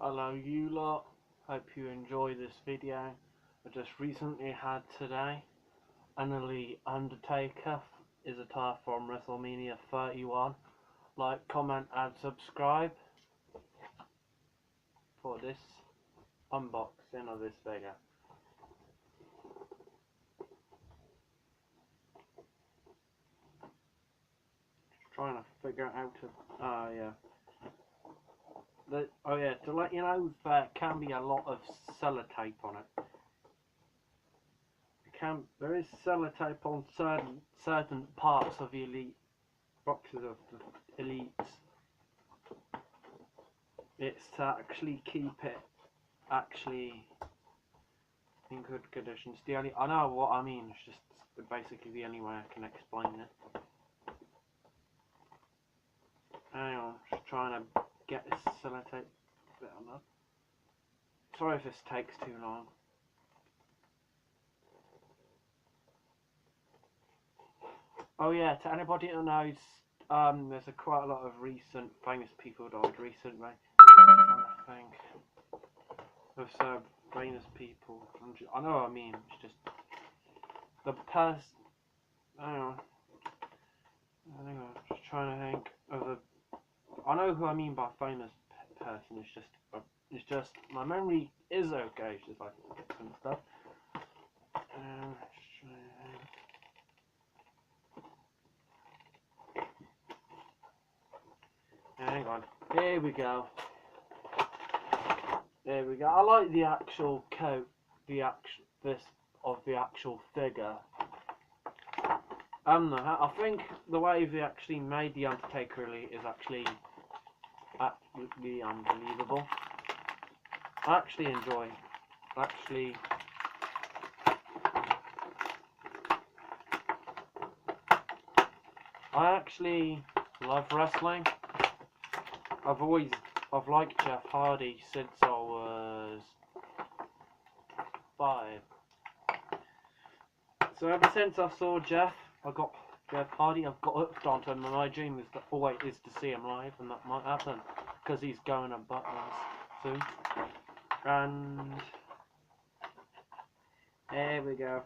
Hello you lot, hope you enjoy this video. I just recently had today an elite Undertaker is attire from WrestleMania 31. Like, comment and subscribe for this unboxing of this figure. Just trying to figure out to let you know, there can be a lot of sellotape on it. There is sellotape on certain parts of the elite boxes of the elites. It's to actually keep it in good conditions. I know what I mean. It's just basically the only way I can explain it. Hang on, just trying to get this sellotape bit on that. Sorry if this takes too long. Oh yeah, to anybody who knows, there's quite a lot of recent famous people died recently. I think of some famous people. I know what I mean. It's just the person. Hang on. I'm just trying to think of the. I know who I mean by famous person. It's just my memory is okay. It's just like some stuff. Hang on. Here we go. There we go. I like the actual coat, the actual figure. I think the way they actually made the Undertaker elite is actually absolutely unbelievable. I actually enjoy. I actually love wrestling. I've liked Jeff Hardy since I was 5. So ever since I saw Jeff Hardy, I've got hooked onto him, and my dream is to see him live, and that might happen because he's going to Butlins soon. And there we go.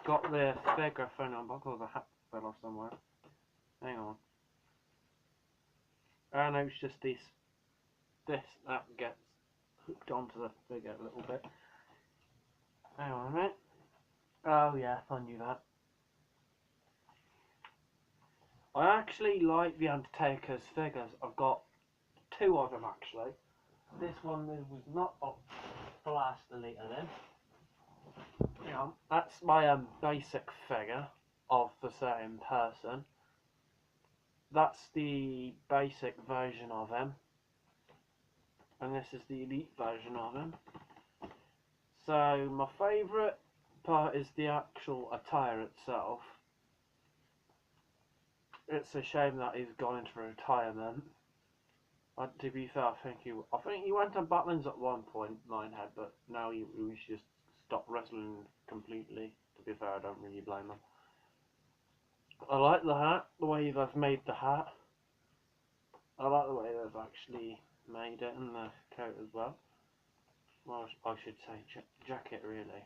Got the figure phone on buckle. The hat fell off somewhere. Hang on. I know it's just that gets hooked onto the figure a little bit. Hang on a minute. Oh yeah, I knew that. I actually like the Undertaker's figures. I've got 2 of them actually. This one was not the last elite then. Yeah, that's my basic figure of the same person. That's the basic version of him, and this is the elite version of him. So my favourite part is the actual attire itself. It's a shame that he's gone into retirement. To be fair, I think he went to Butlins at one point, Ninehead, but now he just stopped wrestling completely. To be fair, I don't really blame him. I like the hat, the way they've made the hat. I like the way they've actually made it, and the coat as well. Well, I should say jacket, really.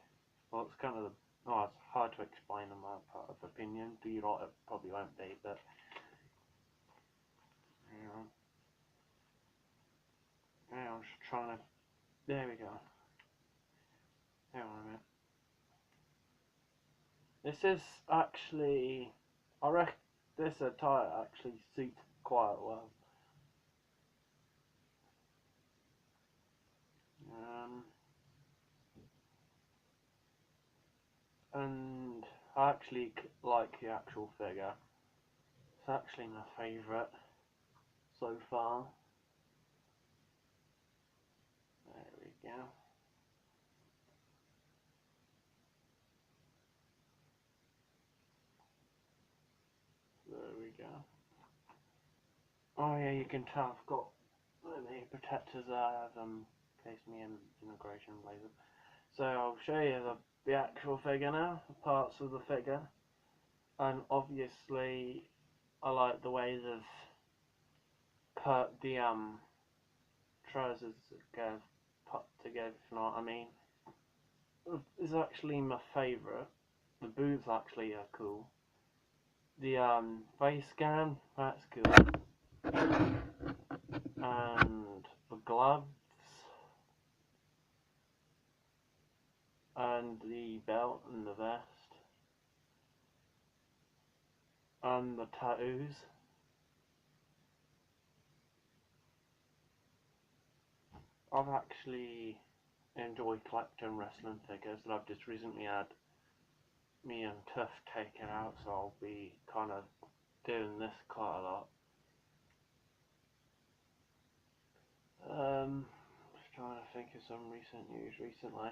Well, it's kind of it's hard to explain in my part of opinion. Do you like it? Probably won't be, but I'm just trying to. There we go. Hang on a minute. This is actually, I reckon this attire actually suits quite well. And I actually like the actual figure. It's actually my favourite so far. There we go. There we go. Oh yeah, you can tell I've got the protectors there, encased me in immigration blazer. So I'll show you the actual figure now, the parts of the figure. And obviously I like the way they've put the trousers get put together, if you know what I mean. Is actually my favourite. The boots actually are cool. The face scan, that's cool. And the gloves and the belt and the vest and the tattoos. I've actually enjoyed collecting wrestling figures, and I've just recently had me and Tuff taken out, so I'll be kind of doing this quite a lot. Just trying to think of some recent news recently.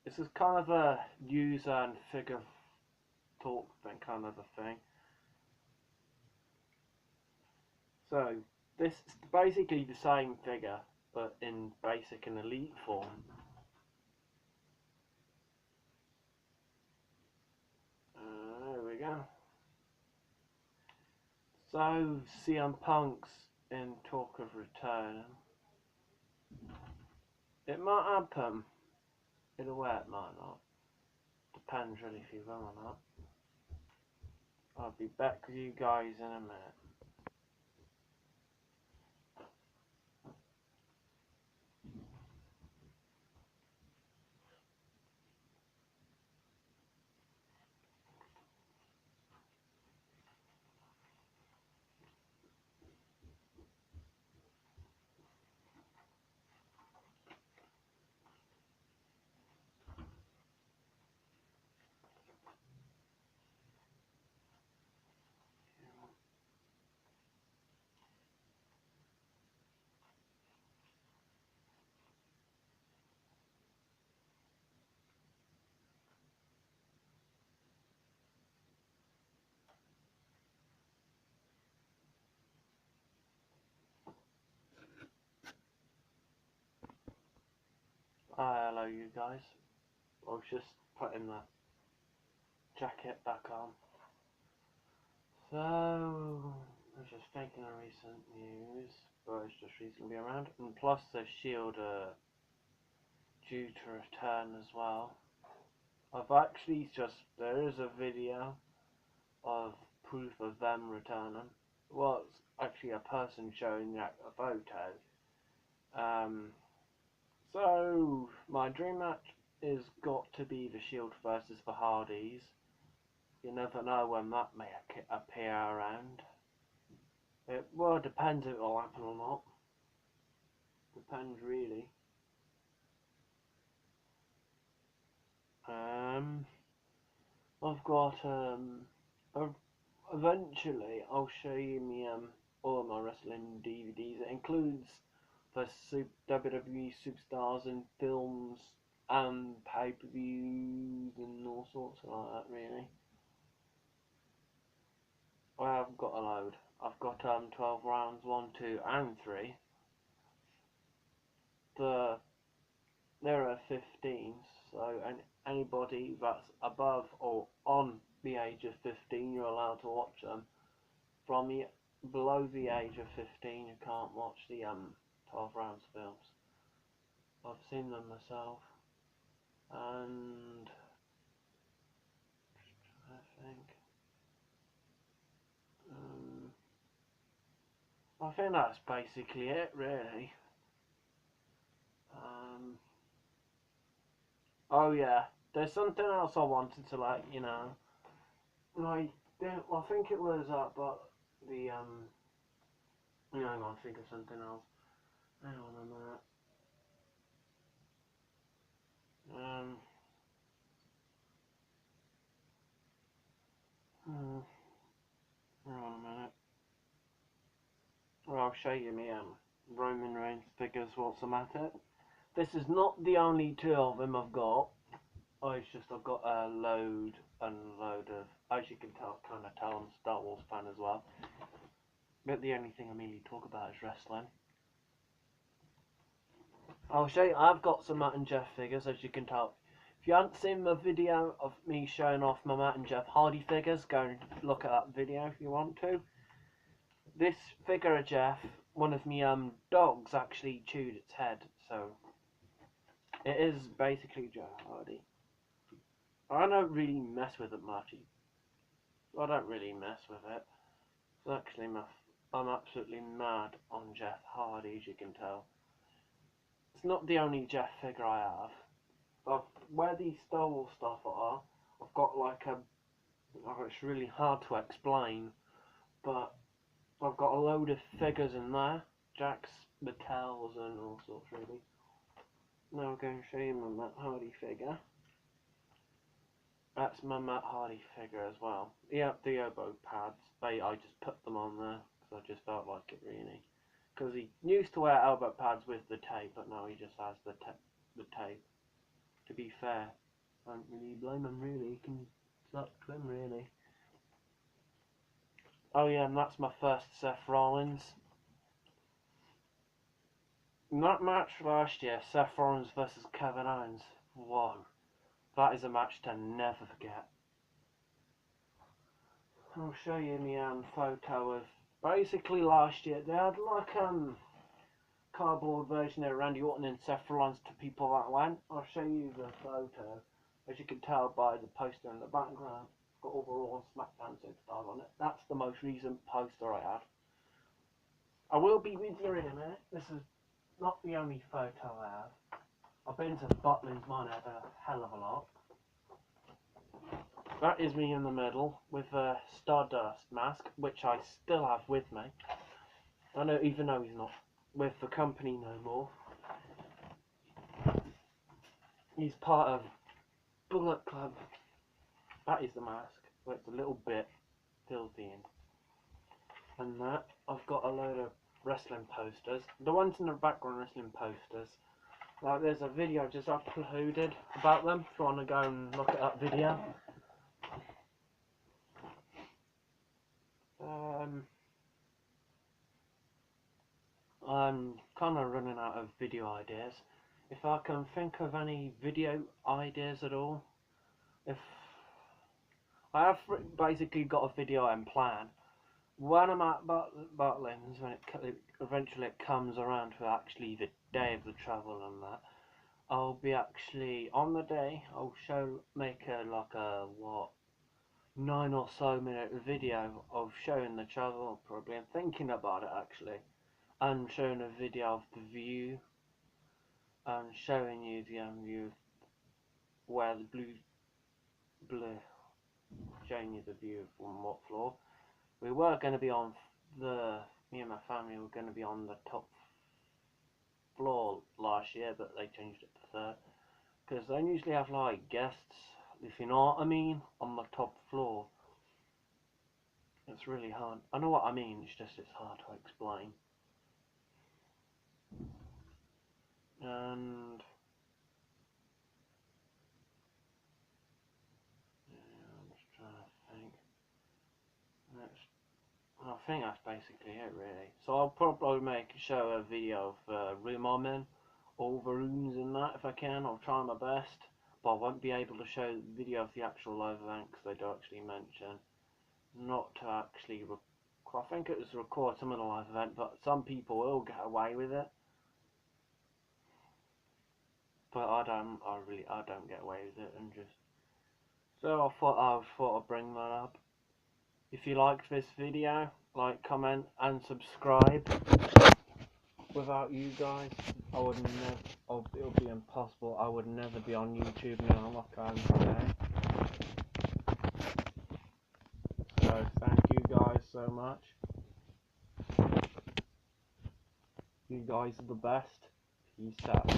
This is kind of a user and figure talk thing, kind of a thing. So this is basically the same figure, but in basic and elite form. There we go. So CM Punk's in talk of returning. It might happen. In a way it might not. Depends really if you will or not. I'll be back with you guys in a minute. Hello you guys. I was just putting that jacket back on. So, I was just thinking of recent news, but it's just recently around. And plus the Shield due to return as well. I've actually there is a video of proof of them returning. Well, it's actually a person showing a photo. So my dream match is got to be the Shield versus the Hardys. You never know when that may appear around. It depends if it will happen or not. Depends really. I've got eventually I'll show you me all of my wrestling DVDs. It includes the WWE superstars and films and pay-per-views and all sorts like that really. I have got a load. I've got 12 rounds 1, 2 and 3. There are 15s, so anybody that's above or on the age of 15 you're allowed to watch them. From below the age of 15 you can't watch the 12 rounds films. I've seen them myself, and I think that's basically it really. Oh yeah, there's something else I wanted to let you know. I think it was but the hang on, think of something else. Hang on a minute. Hang on a minute. Well, I'll show you me Roman Reigns figures whilst I'm at it. This is not the only two of them I've got. It's just I've got a load of, as you can tell, kind of tell I'm a Star Wars fan as well. But the only thing I mainly talk about is wrestling. I'll show you, I've got some Matt and Jeff figures, as you can tell. If you haven't seen the video of me showing off my Matt and Jeff Hardy figures, go and look at that video if you want to. This figure of Jeff one of me dogs actually chewed its head, so it is basically Jeff Hardy. I don't really mess with it much. I don't really mess with it. It's actually I'm absolutely mad on Jeff Hardy, as you can tell. It's not the only Jeff figure I have. Where these Star Wars stuff are, I've got like it's really hard to explain, but I've got a load of figures in there, Jack's, Mattel's and all sorts really. Now I'm going to show you my Matt Hardy figure. That's my Matt Hardy figure as well. Yeah, the elbow pads, I just put them on there because I just felt like it really. Because he used to wear elbow pads with the tape, but now he just has the tape. To be fair, I don't really blame him really, it's up to him really. Oh yeah, and that's my first Seth Rollins. In that match last year, Seth Rollins versus Kevin Owens, whoa, that is a match to never forget. I'll show you my photo of basically last year. They had like cardboard version of Randy Orton and Seth Rollins to people that went. I'll show you the photo. As you can tell by the poster in the background, it's got all the Raw and SmackDown superstars on it. That's the most recent poster I had. I will be with you in a minute. This is not the only photo I have. I've been to Butlins, mine had a hell of a lot. That is me in the middle with a Stardust mask, which I still have with me. I know, even though he's not with the company no more. He's part of Bullet Club. That is the mask, but it's a little bit filthy. And that, I've got a load of wrestling posters. The ones in the background wrestling posters. Like there's a video just uploaded about them if you want to go and look at that video. I'm kind of running out of video ideas. If I can think of any video ideas at all, if I have basically got a video in plan. When I'm at Butlins, when it eventually it comes around to actually the day of the travel and that, I'll be actually on the day. I'll make a 9 or so minute video of showing the travel probably and thinking about it actually, and showing a video of the view and showing you the view where the showing you the view from what floor. We were going to be on me and my family were going to be on the top floor last year, but they changed it to third because they usually have like guests, if you know what I mean, on the top floor. It's really hard. I know what I mean, it's hard to explain. And yeah, I'm just trying to think. I think that's basically it really. So I'll probably show a video of remodeling all the rooms and that if I can. I'll try my best, but I won't be able to show the video of the actual live event because they do actually mention not to actually I think it was record some of the live event, but some people will get away with it. But I don't get away with it, and just so I thought I'd bring that up. If you liked this video, like, comment and subscribe. Without you guys, I would never, it would be impossible. I would never be on YouTube now like I am today. So thank you guys so much. You guys are the best. Peace out.